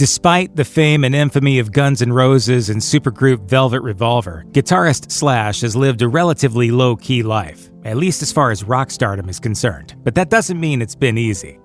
Despite the fame and infamy of Guns N' Roses and supergroup Velvet Revolver, guitarist Slash has lived a relatively low-key life, at least as far as rock stardom is concerned, but that doesn't mean it's been easy.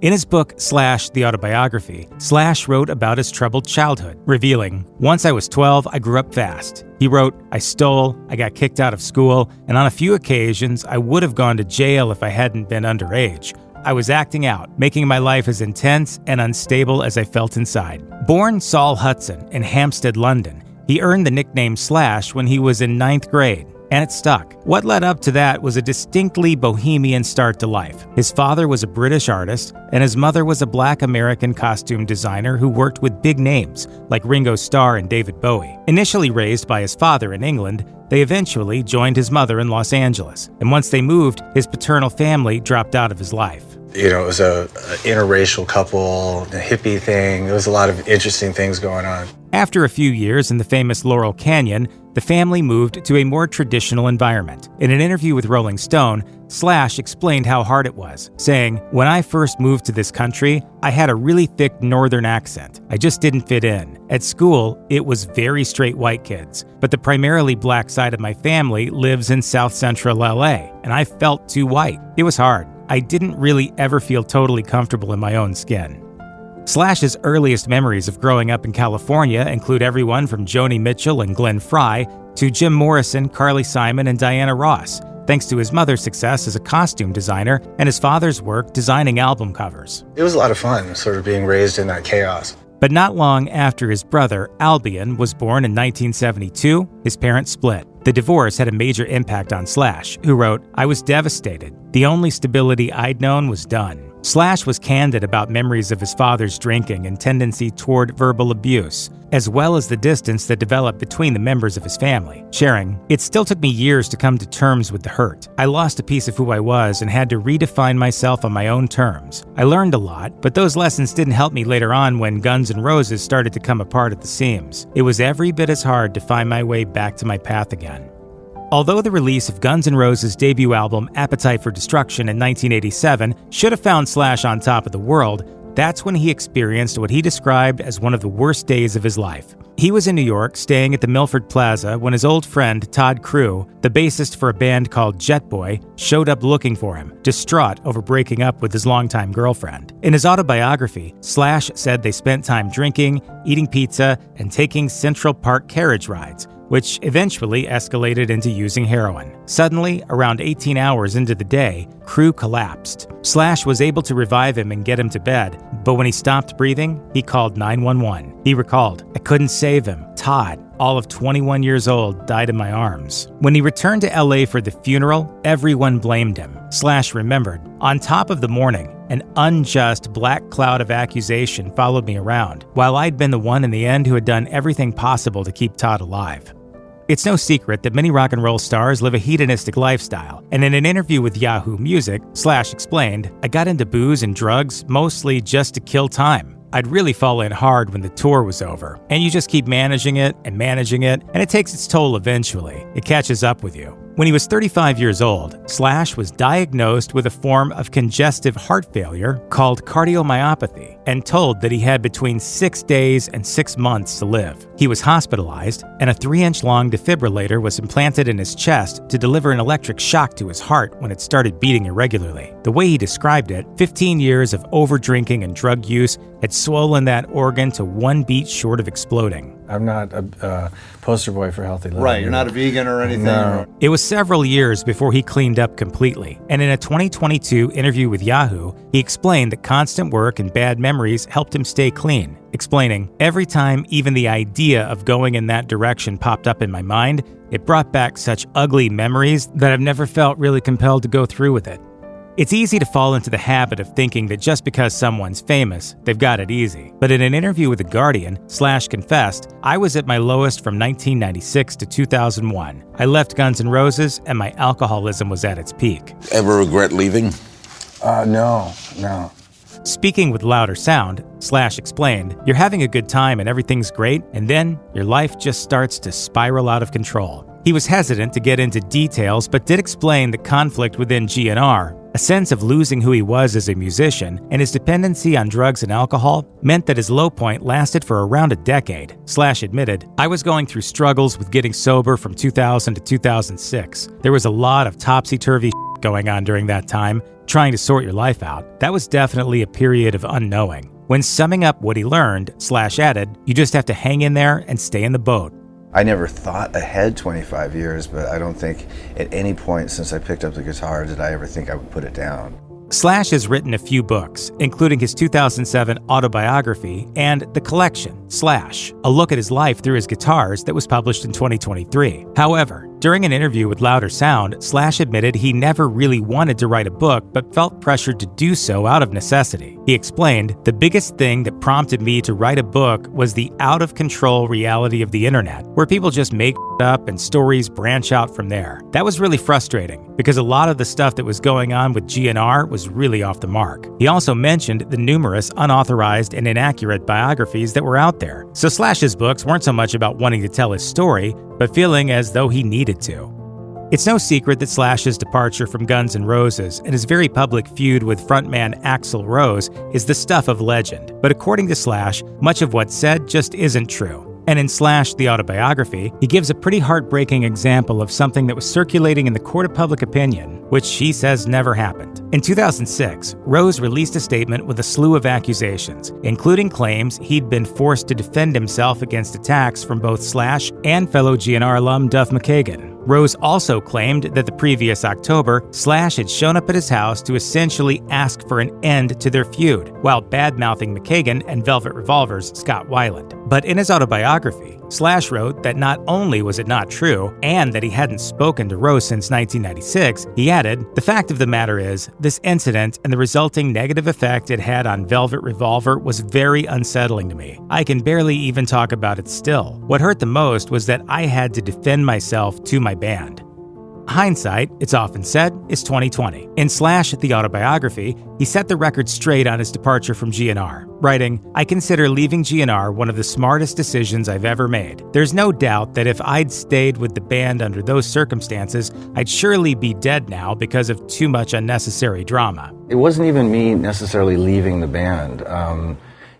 In his book, Slash, the Autobiography, Slash wrote about his troubled childhood, revealing, "Once I was 12, I grew up fast." He wrote, "I stole, I got kicked out of school, and on a few occasions, I would have gone to jail if I hadn't been underage. I was acting out, making my life as intense and unstable as I felt inside." Born Saul Hudson in Hampstead, London, he earned the nickname Slash when he was in 9th grade. And it stuck. What led up to that was a distinctly bohemian start to life. His father was a British artist, and his mother was a Black American costume designer who worked with big names like Ringo Starr and David Bowie. Initially raised by his father in England, they eventually joined his mother in Los Angeles. And once they moved, his paternal family dropped out of his life. You know, it was a interracial couple, a hippie thing. There was a lot of interesting things going on. After a few years in the famous Laurel Canyon, the family moved to a more traditional environment. In an interview with Rolling Stone, Slash explained how hard it was, saying, "When I first moved to this country, I had a really thick northern accent. I just didn't fit in. At school, it was very straight white kids, but the primarily black side of my family lives in South Central LA, and I felt too white. It was hard. I didn't really ever feel totally comfortable in my own skin." Slash's earliest memories of growing up in California include everyone from Joni Mitchell and Glenn Frey to Jim Morrison, Carly Simon, and Diana Ross, thanks to his mother's success as a costume designer and his father's work designing album covers. It was a lot of fun, sort of being raised in that chaos. But not long after his brother, Albion, was born in 1972, his parents split. The divorce had a major impact on Slash, who wrote, "I was devastated. The only stability I'd known was done." Slash was candid about memories of his father's drinking and tendency toward verbal abuse, as well as the distance that developed between the members of his family, sharing, "It still took me years to come to terms with the hurt. I lost a piece of who I was and had to redefine myself on my own terms. I learned a lot, but those lessons didn't help me later on when Guns N' Roses started to come apart at the seams. It was every bit as hard to find my way back to my path again." Although the release of Guns N' Roses' debut album Appetite for Destruction in 1987 should have found Slash on top of the world, that's when he experienced what he described as one of the worst days of his life. He was in New York, staying at the Milford Plaza, when his old friend Todd Crew, the bassist for a band called Jet Boy, showed up looking for him, distraught over breaking up with his longtime girlfriend. In his autobiography, Slash said they spent time drinking, eating pizza, and taking Central Park carriage rides, which eventually escalated into using heroin. Suddenly, around 18 hours into the day, Crew collapsed. Slash was able to revive him and get him to bed, but when he stopped breathing, he called 911. He recalled, "I couldn't save him. Todd, all of 21 years old, died in my arms." When he returned to LA for the funeral, everyone blamed him. Slash remembered, "On top of the morning, an unjust black cloud of accusation followed me around, while I'd been the one in the end who had done everything possible to keep Todd alive." It's no secret that many rock and roll stars live a hedonistic lifestyle, and in an interview with Yahoo Music, Slash explained, "I got into booze and drugs mostly just to kill time. I'd really fall in hard when the tour was over, and you just keep managing it, and it takes its toll eventually. It catches up with you." When he was 35 years old, Slash was diagnosed with a form of congestive heart failure called cardiomyopathy and told that he had between 6 days and 6 months to live. He was hospitalized, and a 3-inch-long defibrillator was implanted in his chest to deliver an electric shock to his heart when it started beating irregularly. The way he described it, 15 years of over-drinking and drug use had swollen that organ to 1 beat short of exploding. I'm not a poster boy for healthy living. Right, you're not a vegan or anything. No. It was several years before he cleaned up completely, and in a 2022 interview with Yahoo, he explained that constant work and bad memories helped him stay clean, explaining, "Every time even the idea of going in that direction popped up in my mind, it brought back such ugly memories that I've never felt really compelled to go through with it." It's easy to fall into the habit of thinking that just because someone's famous, they've got it easy. But in an interview with The Guardian, Slash confessed, "I was at my lowest from 1996 to 2001. I left Guns N' Roses and my alcoholism was at its peak." Ever regret leaving? No. Speaking with louder sound, Slash explained, "You're having a good time and everything's great, and then your life just starts to spiral out of control." He was hesitant to get into details, but did explain that conflict within GNR, A sense of losing who he was as a musician and his dependency on drugs and alcohol meant that his low point lasted for around a decade. Slash admitted, "I was going through struggles with getting sober from 2000 to 2006. There was a lot of topsy-turvy going on during that time, trying to sort your life out. That was definitely a period of unknowing." When summing up what he learned, Slash added, "You just have to hang in there and stay in the boat." I never thought ahead 25 years, but I don't think at any point since I picked up the guitar did I ever think I would put it down. Slash has written a few books, including his 2007 autobiography and The Collection, Slash, a look at his life through his guitars that was published in 2023. However, during an interview with Louder Sound, Slash admitted he never really wanted to write a book but felt pressured to do so out of necessity. He explained, "The biggest thing that prompted me to write a book was the out-of-control reality of the internet, where people just make up and stories branch out from there. That was really frustrating, because a lot of the stuff that was going on with GNR was really off the mark." He also mentioned the numerous unauthorized and inaccurate biographies that were out there. So Slash's books weren't so much about wanting to tell his story, but feeling as though he needed to. It's no secret that Slash's departure from Guns N' Roses and his very public feud with frontman Axl Rose is the stuff of legend. But according to Slash, much of what's said just isn't true. And in Slash, the autobiography, he gives a pretty heartbreaking example of something that was circulating in the court of public opinion, which he says never happened. In 2006, Rose released a statement with a slew of accusations, including claims he'd been forced to defend himself against attacks from both Slash and fellow GNR alum Duff McKagan. Rose also claimed that the previous October, Slash had shown up at his house to essentially ask for an end to their feud, while bad-mouthing McKagan and Velvet Revolver's Scott Weiland. But in his autobiography, Slash wrote that not only was it not true, and that he hadn't spoken to Rose since 1996, he added, "The fact of the matter is, this incident and the resulting negative effect it had on Velvet Revolver was very unsettling to me. I can barely even talk about it still. What hurt the most was that I had to defend myself to my band." Hindsight, it's often said, is 20/20. In Slash, the autobiography, he set the record straight on his departure from GNR, writing, "I consider leaving GNR one of the smartest decisions I've ever made. There's no doubt that if I'd stayed with the band under those circumstances, I'd surely be dead now because of too much unnecessary drama." It wasn't even me necessarily leaving the band.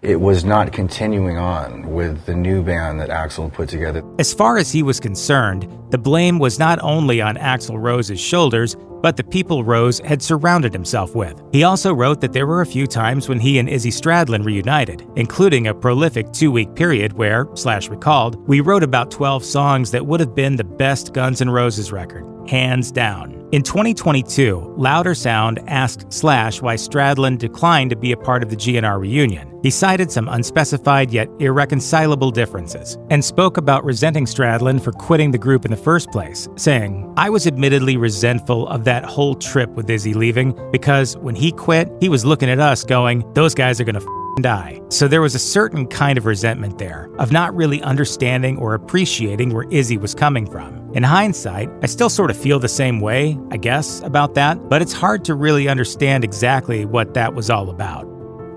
It was not continuing on with the new band that Axl put together. As far as he was concerned, the blame was not only on Axl Rose's shoulders, but the people Rose had surrounded himself with. He also wrote that there were a few times when he and Izzy Stradlin reunited, including a prolific 2-week period where, Slash recalled, "We wrote about 12 songs that would have been the best Guns N' Roses record, hands down." In 2022, Louder Sound asked Slash why Stradlin declined to be a part of the GNR reunion. He cited some unspecified yet irreconcilable differences, and spoke about resenting Stradlin for quitting the group in the first place, saying, "I was admittedly resentful of that whole trip with Izzy leaving, because when he quit, he was looking at us going, those guys are gonna die." So there was a certain kind of resentment there, of not really understanding or appreciating where Izzy was coming from. In hindsight, I still sort of feel the same way, I guess, about that, but it's hard to really understand exactly what that was all about.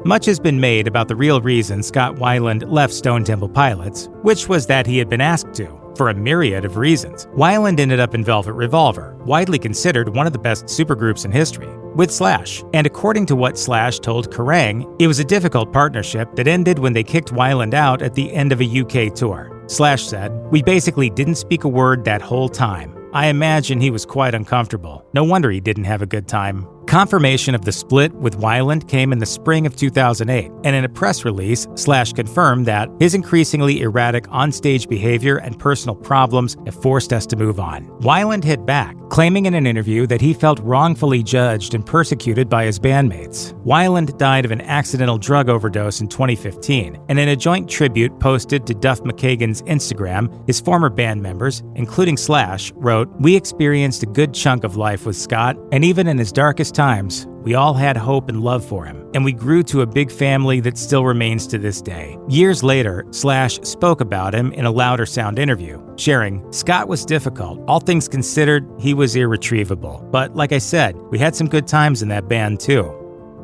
Much has been made about the real reason Scott Weiland left Stone Temple Pilots, which was that he had been asked to, for a myriad of reasons. Weiland ended up in Velvet Revolver, widely considered one of the best supergroups in history, with Slash. And according to what Slash told Kerrang, it was a difficult partnership that ended when they kicked Weiland out at the end of a UK tour. Slash said, "We basically didn't speak a word that whole time. I imagine he was quite uncomfortable. No wonder he didn't have a good time." Confirmation of the split with Weiland came in the spring of 2008, and in a press release, Slash confirmed that his increasingly erratic onstage behavior and personal problems have forced us to move on. Weiland hit back, claiming in an interview that he felt wrongfully judged and persecuted by his bandmates. Weiland died of an accidental drug overdose in 2015, and in a joint tribute posted to Duff McKagan's Instagram, his former band members, including Slash, wrote, "We experienced a good chunk of life with Scott, and even in his darkest times, we all had hope and love for him, and we grew to a big family that still remains to this day." Years later, Slash spoke about him in a Louder Sound interview, sharing, "Scott was difficult. All things considered, he was irretrievable. But like I said, we had some good times in that band too."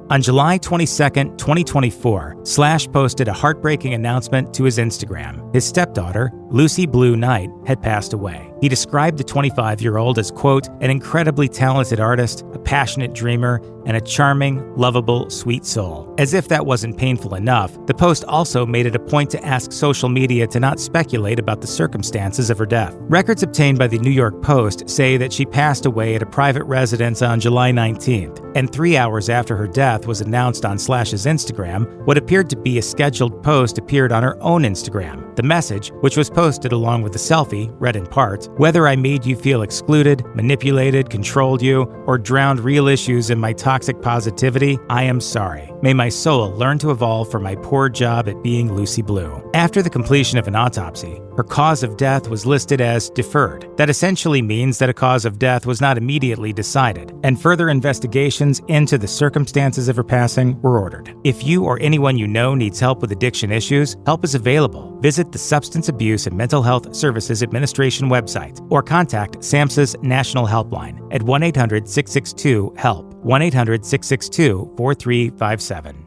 On July 22nd, 2024, Slash posted a heartbreaking announcement to his Instagram. His stepdaughter, Lucy Blue Knight, had passed away. He described the 25-year-old as, quote, an incredibly talented artist, a passionate dreamer, and a charming, lovable, sweet soul. As if that wasn't painful enough, the post also made it a point to ask social media to not speculate about the circumstances of her death. Records obtained by the New York Post say that she passed away at a private residence on July 19th, and 3 hours after her death was announced on Slash's Instagram, what appeared to be a scheduled post appeared on her own Instagram. The message, which was posted along with a selfie, read in part, "Whether I made you feel excluded, manipulated, controlled you, or drowned real issues in my toxic positivity, I am sorry. May my soul learn to evolve from my poor job at being Lucy Blue." After the completion of an autopsy, her cause of death was listed as deferred. That essentially means that a cause of death was not immediately decided, and further investigations into the circumstances of her passing were ordered. If you or anyone you know needs help with addiction issues, help is available. Visit the Substance Abuse and Mental Health Services Administration website or contact SAMHSA's National Helpline at 1-800-662-HELP, 1-800-662-4357.